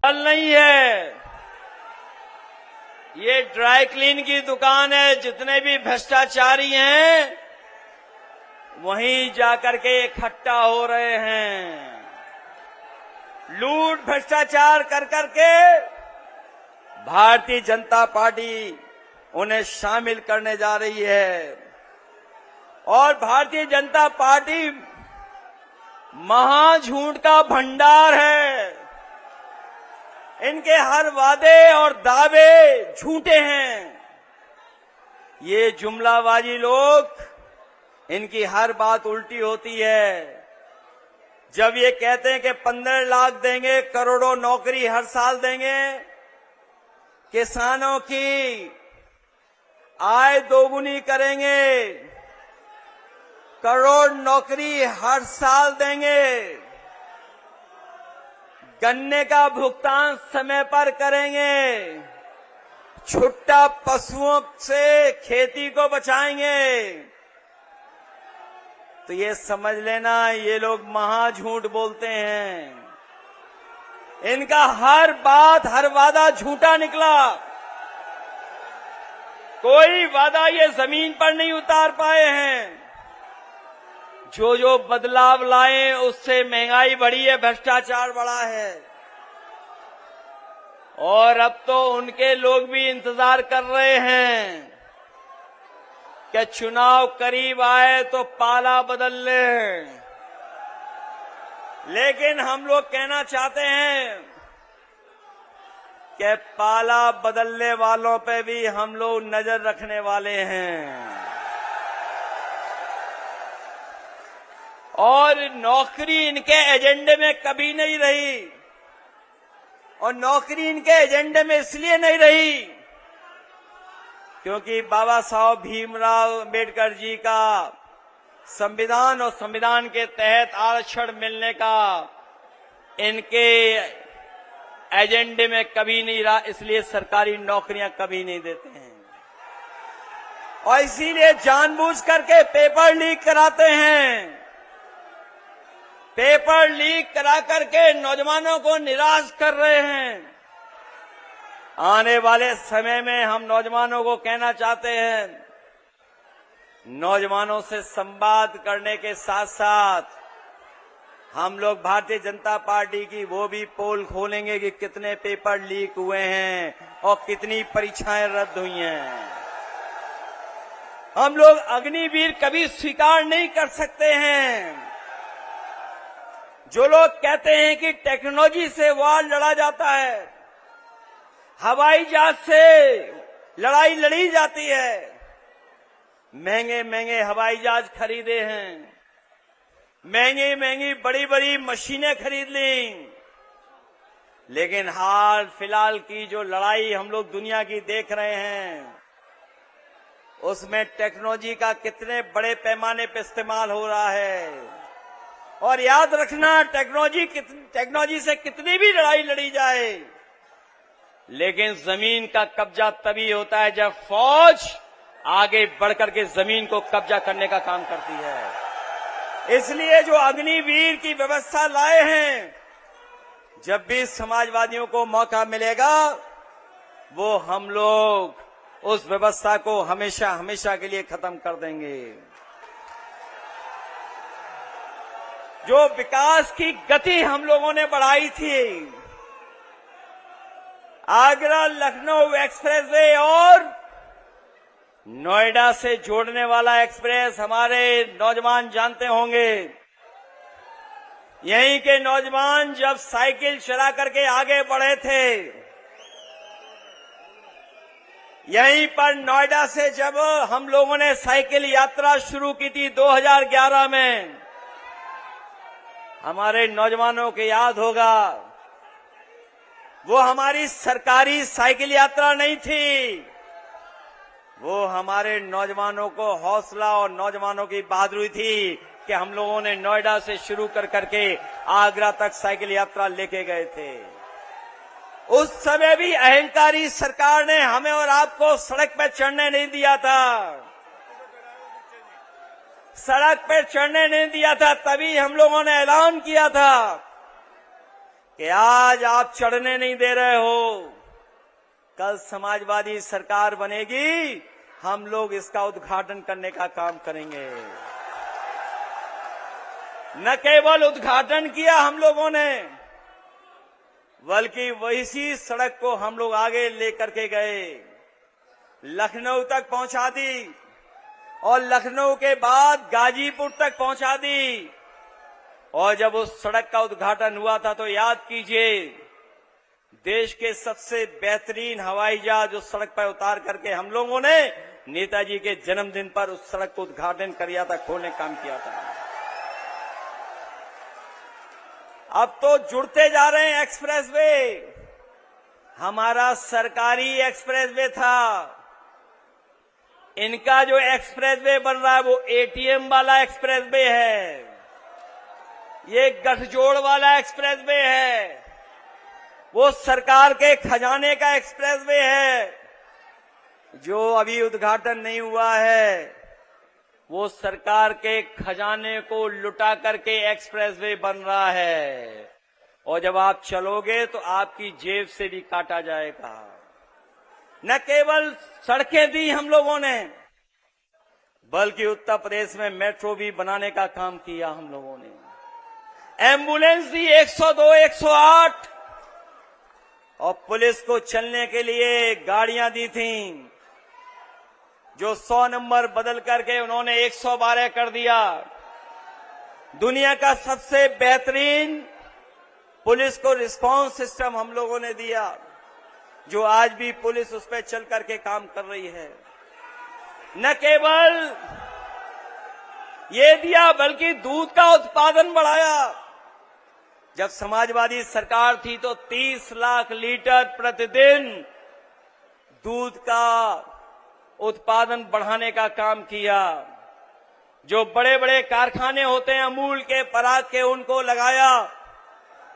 Hotel नहीं है, ये ड्राई क्लीन की दुकान है। जितने भी भ्रष्टाचारी हैं वहीं जाकर के इकट्ठा हो रहे हैं। लूट भ्रष्टाचार कर करके भारतीय जनता पार्टी उन्हें शामिल करने जा रही है। और भारतीय जनता पार्टी महाझूठ का भंडार है। इनके हर वादे और दावे झूठे हैं। ये जुमलाबाजी लोग, इनकी हर बात उल्टी होती है। जब ये कहते हैं कि 15 लाख देंगे, करोड़ों नौकरी हर साल देंगे, किसानों की आय दोगुनी करेंगे, करोड़ नौकरी हर साल देंगे, गन्ने का भुगतान समय पर करेंगे, छुट्टा पशुओं से खेती को बचाएंगे, तो ये समझ लेना ये लोग महाझूठ बोलते हैं। इनका हर बात, हर वादा झूठा निकला। कोई वादा ये जमीन पर नहीं उतार पाए हैं। जो जो बदलाव लाए उससे महंगाई बढ़ी है, भ्रष्टाचार बढ़ा है। और अब तो उनके लोग भी इंतजार कर रहे हैं कि चुनाव करीब आए तो पाला बदल ले। लेकिन हम लोग कहना चाहते हैं कि पाला बदलने वालों पे भी हम लोग नजर रखने वाले हैं। और नौकरी इनके एजेंडे में कभी नहीं रही। और नौकरी इनके एजेंडे में इसलिए नहीं रही क्योंकि बाबा साहब भीमराव अम्बेडकर जी का संविधान और संविधान के तहत आरक्षण मिलने का इनके एजेंडे में कभी नहीं रहा। इसलिए सरकारी नौकरियां कभी नहीं देते हैं। और इसीलिए जानबूझ करके पेपर लीक कराते हैं। पेपर लीक करा करके नौजवानों को निराश कर रहे हैं। आने वाले समय में हम नौजवानों को कहना चाहते हैं, नौजवानों से संवाद करने के साथ साथ हम लोग भारतीय जनता पार्टी की वो भी पोल खोलेंगे कि कितने पेपर लीक हुए हैं और कितनी परीक्षाएं रद्द हुई हैं। हम लोग अग्निवीर कभी स्वीकार नहीं कर सकते हैं। जो लोग कहते हैं कि टेक्नोलॉजी से वार लड़ा जाता है, हवाई जहाज से लड़ाई लड़ी जाती है, महंगे महंगे हवाई जहाज खरीदे हैं, महंगी महंगी बड़ी बड़ी मशीनें खरीद ली, लेकिन हाल फिलहाल की जो लड़ाई हम लोग दुनिया की देख रहे हैं उसमें टेक्नोलॉजी का कितने बड़े पैमाने पर इस्तेमाल हो रहा है। और याद रखना, टेक्नोलॉजी से कितनी भी लड़ाई लड़ी जाए, लेकिन जमीन का कब्जा तभी होता है जब फौज आगे बढ़कर के जमीन को कब्जा करने का काम करती है। इसलिए जो अग्निवीर की व्यवस्था लाए हैं, जब भी समाजवादियों को मौका मिलेगा वो हम लोग उस व्यवस्था को हमेशा हमेशा के लिए खत्म कर देंगे। जो विकास की गति हम लोगों ने बढ़ाई थी, आगरा लखनऊ एक्सप्रेसवे और नोएडा से जोड़ने वाला एक्सप्रेस, हमारे नौजवान जानते होंगे। यहीं के नौजवान जब साइकिल चला करके आगे बढ़े थे, यहीं पर नोएडा से जब हम लोगों ने साइकिल यात्रा शुरू की थी 2011 में, हमारे नौजवानों को याद होगा वो हमारी सरकारी साइकिल यात्रा नहीं थी, वो हमारे नौजवानों को हौसला और नौजवानों की बहादुरी थी कि हम लोगों ने नोएडा से शुरू कर करके आगरा तक साइकिल यात्रा लेके गए थे। उस समय भी अहंकारी सरकार ने हमें और आपको सड़क पर चढ़ने नहीं दिया था, सड़क पर चढ़ने नहीं दिया था। तभी हम लोगों ने ऐलान किया था कि आज आप चढ़ने नहीं दे रहे हो, कल समाजवादी सरकार बनेगी, हम लोग इसका उद्घाटन करने का काम करेंगे। न केवल उद्घाटन किया हम लोगों ने, बल्कि वही सड़क को हम लोग आगे लेकर के गए, लखनऊ तक पहुंचा दी और लखनऊ के बाद गाजीपुर तक पहुंचा दी। और जब उस सड़क का उद्घाटन हुआ था तो याद कीजिए, देश के सबसे बेहतरीन हवाई जहाज उस सड़क पर उतार करके हम लोगों ने नेताजी के जन्मदिन पर उस सड़क को उद्घाटन किया था, खोलने काम किया था। अब तो जुड़ते जा रहे हैं एक्सप्रेसवे। हमारा सरकारी एक्सप्रेसवे था, इनका जो एक्सप्रेसवे बन रहा है वो एटीएम वाला एक्सप्रेसवे है, ये गठजोड़ वाला एक्सप्रेसवे है, वो सरकार के खजाने का एक्सप्रेसवे है। जो अभी उद्घाटन नहीं हुआ है वो सरकार के खजाने को लुटा करके एक्सप्रेसवे बन रहा है, और जब आप चलोगे तो आपकी जेब से भी काटा जाएगा। न केवल सड़कें दी हम लोगों ने, बल्कि उत्तर प्रदेश में मेट्रो भी बनाने का काम किया हम लोगों ने। एम्बुलेंस दी 102, 108, और पुलिस को चलने के लिए गाड़ियां दी थीं, जो 100 नंबर बदल करके उन्होंने 112 कर दिया। दुनिया का सबसे बेहतरीन पुलिस को रिस्पांस सिस्टम हम लोगों ने दिया, जो आज भी पुलिस उस पर चल करके काम कर रही है। न केवल ये दिया, बल्कि दूध का उत्पादन बढ़ाया। जब समाजवादी सरकार थी तो 30 लाख लीटर प्रतिदिन दूध का उत्पादन बढ़ाने का काम किया। जो बड़े बड़े कारखाने होते हैं अमूल के, पराग के, उनको लगाया।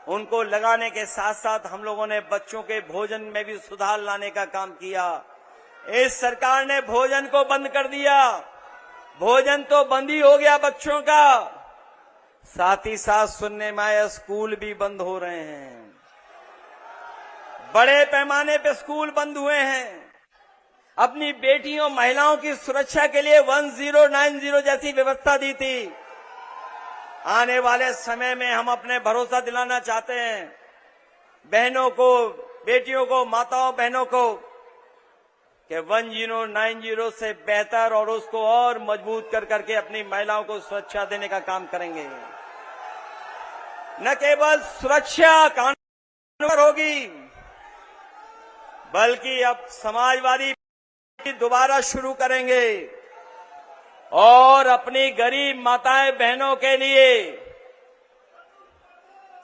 उनको लगाने के साथ साथ हम लोगों ने बच्चों के भोजन में भी सुधार लाने का काम किया। इस सरकार ने भोजन को बंद कर दिया। भोजन तो बंद ही हो गया बच्चों का, साथ ही साथ सुनने में आया स्कूल भी बंद हो रहे हैं। बड़े पैमाने पे स्कूल बंद हुए हैं। अपनी बेटियों महिलाओं की सुरक्षा के लिए 1090 जैसी व्यवस्था दी थी। आने वाले समय में हम अपने भरोसा दिलाना चाहते हैं बहनों को, बेटियों को, माताओं बहनों को, कि 1090 से बेहतर और उसको और मजबूत कर करके अपनी महिलाओं को सुरक्षा देने का काम करेंगे। न केवल सुरक्षा कानून पर होगी, बल्कि अब समाजवादी दोबारा शुरू करेंगे और अपनी गरीब माताएं बहनों के लिए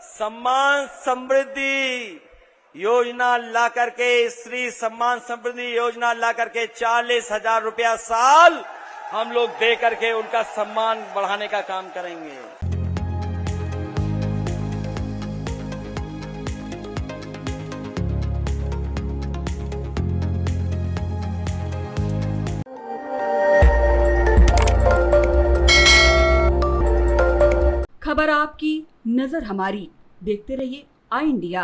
सम्मान समृद्धि योजना ला करके, स्त्री सम्मान समृद्धि योजना ला करके 40,000 रुपया साल हम लोग दे करके उनका सम्मान बढ़ाने का काम करेंगे। खबर आपकी, नजर हमारी। देखते रहिए आई इंडिया।